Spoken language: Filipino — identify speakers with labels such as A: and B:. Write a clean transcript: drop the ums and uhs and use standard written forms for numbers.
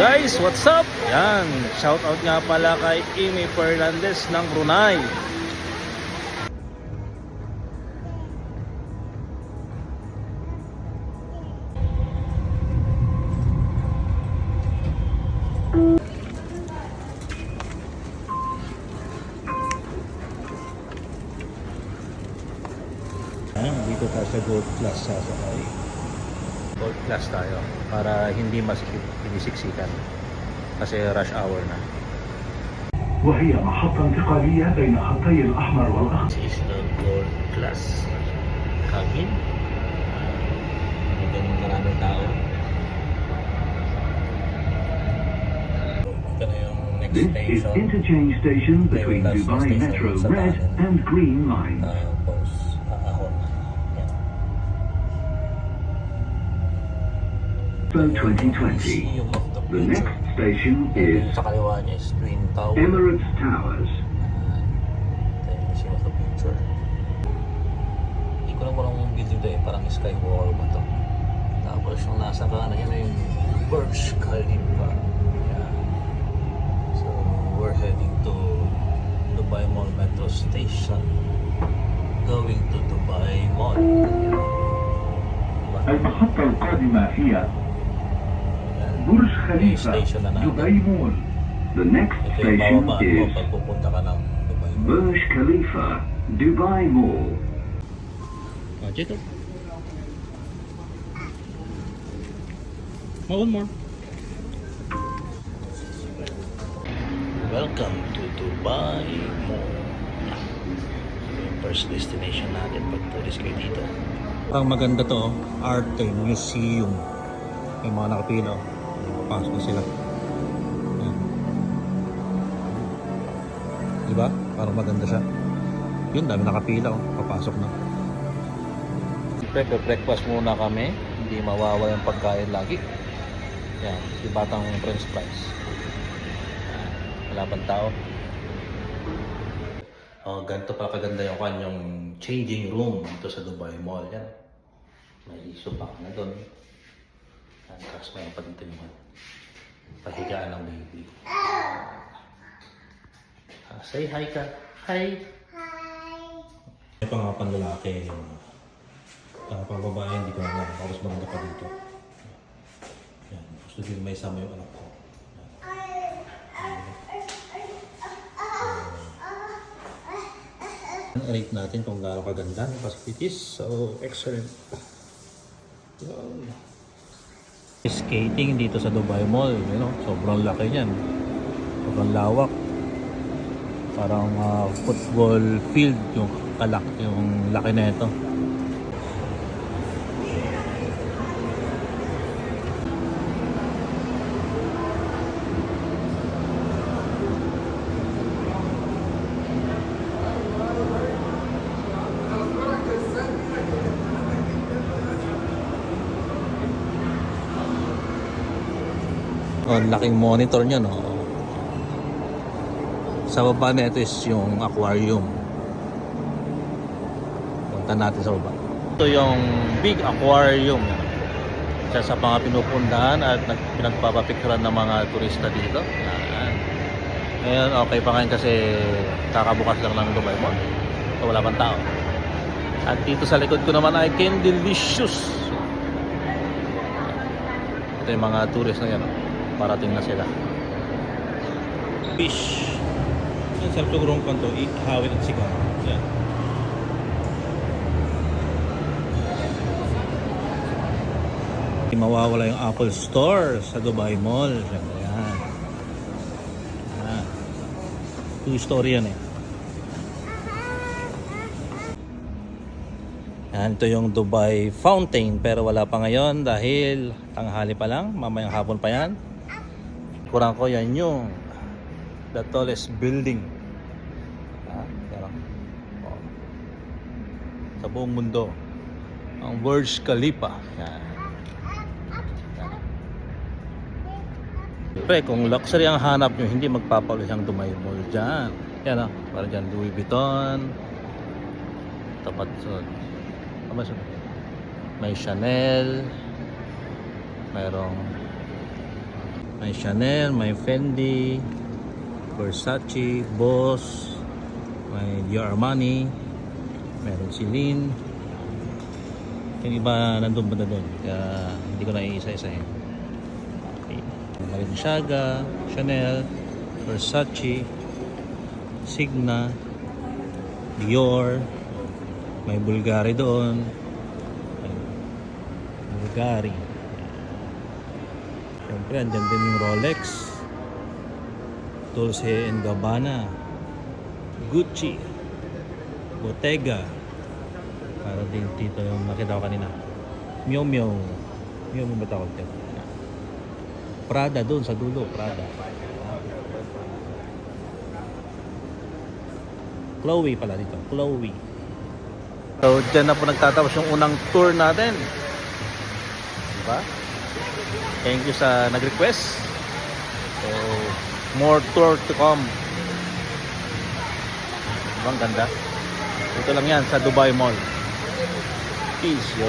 A: Guys, what's up? Yan, shout out nga pala kay Amy Fernandez ng Brunei. Dito tayo sa Gold Class sasakay. Gold Class tayo para hindi sinisiksikan kasi rush hour na.
B: وهي محطة انتقالية بين خطي الأحمر والأخضر.
A: This is the Gold Class cabin. Ganun maraming tao. Ito na yung next
B: This is
A: station.
B: interchange station between Dubai Metro Red and Green Line.
A: Tapos ahon.
B: So 2020.
A: Yung of the
B: The
A: future.
B: next station is
A: Sa kaliwa niya is Twin Tower.
B: Emirates Towers.
A: Ito yung Museum of the Future. Hindi ko lang kung anong building to eh. Parang Skywalker ba to. Tapos yung nasa kanan yun yung Burj Khalifa. Yeah. So we're heading to Dubai Mall Metro Station. Going to Dubai Mall.
B: المحطة القادمة هي برج خليفة دبي مول. The next
A: Ito yung
B: station
A: bababaan mo
B: is
A: pag pupunta ka ng Dubai Mall.
B: Burj Khalifa Dubai Mall.
A: Dito. One more. Welcome to Dubai Mall. Yung first destination natin pag tourist kayo dito. Ang maganda to, Arte Museum. May mga nakapila. Papasok na sila. Ayan. Diba? Parang maganda siya. Yun, dami nakapila. Papasok na. Breakfast muna kami. Hindi mawawala yung pagkain lagi. Yan, si batang french fries. Wala pang tao. Oh, ganito pa kaganda yung kanyang changing room dito sa Dubai Mall. Yan. May sopa na doon. Yan, tapos may pagtintingan. Pahigaan ng baby. Say hi ka. Hi. May pangapan lalaki. Pang babae, hindi ko na tapos maganda pa dito. Yan. Gusto din may sama yung anak ko. Rate natin kung gaano kaganda ng facilities. So, excellent. Skating dito sa Dubai Mall. You know, sobrang laki niyan. Sobrang lawak. Parang football field yung laki na ito. Oh, laking monitor niya, no? Sa baba na ito is yung aquarium. Punta natin sa baba. Ito yung big aquarium. Isa sa mga pinupuntahan at pinagpapapicturan ng mga turista dito. Yan. Ngayon, okay pa ngayon kasi kakabukas lang ng Dubai Mall. So, wala pang tao. At dito sa likod ko naman ay Candelicious. Ito yung mga tourist na yan. Parating na sila. Fish. Yan, sa tugurong kanto, ihawin at sigaw. Yan. Mawawala yung Apple Store sa Dubai Mall. Yan. Yan. Two-story yan eh. Yan, ito yung Dubai Fountain pero wala pa ngayon dahil tanghali pa lang, mamayang hapon pa yan. Kurang ko yan yung the tallest building pero, sa buong mundo, ang Burj Khalifa. Yan. Pre, kung luxury ang hanap nyo, hindi magpapalit ang Dubai Mall dyan. Yan parang dyan Louis Vuitton, tapat so may Chanel, mayroong May Chanel, may Fendi, Versace, Boss, may Dior Armani, meron Celine. Yung iba nandun ba na doon, kaya hindi ko na iisa-isahin. Okay. Balenciaga, Chanel, Versace, Signa, Dior, may Bulgari doon. Bulgari. Siyempre, andyan din yung Rolex, Dolce & Gabbana, Gucci, Bottega. Para din dito yung nakita ko kanina. Miu Miu. Miu Miu ba tawag dito? Prada doon sa dulo, Prada. Chloe pala dito, Chloe. So dyan na po nagtatapos yung unang tour natin. Diba? Thank you sa nag-request. So more tour to come. Diba ang ganda? Ito lang yan sa Dubai Mall. Peace, yo.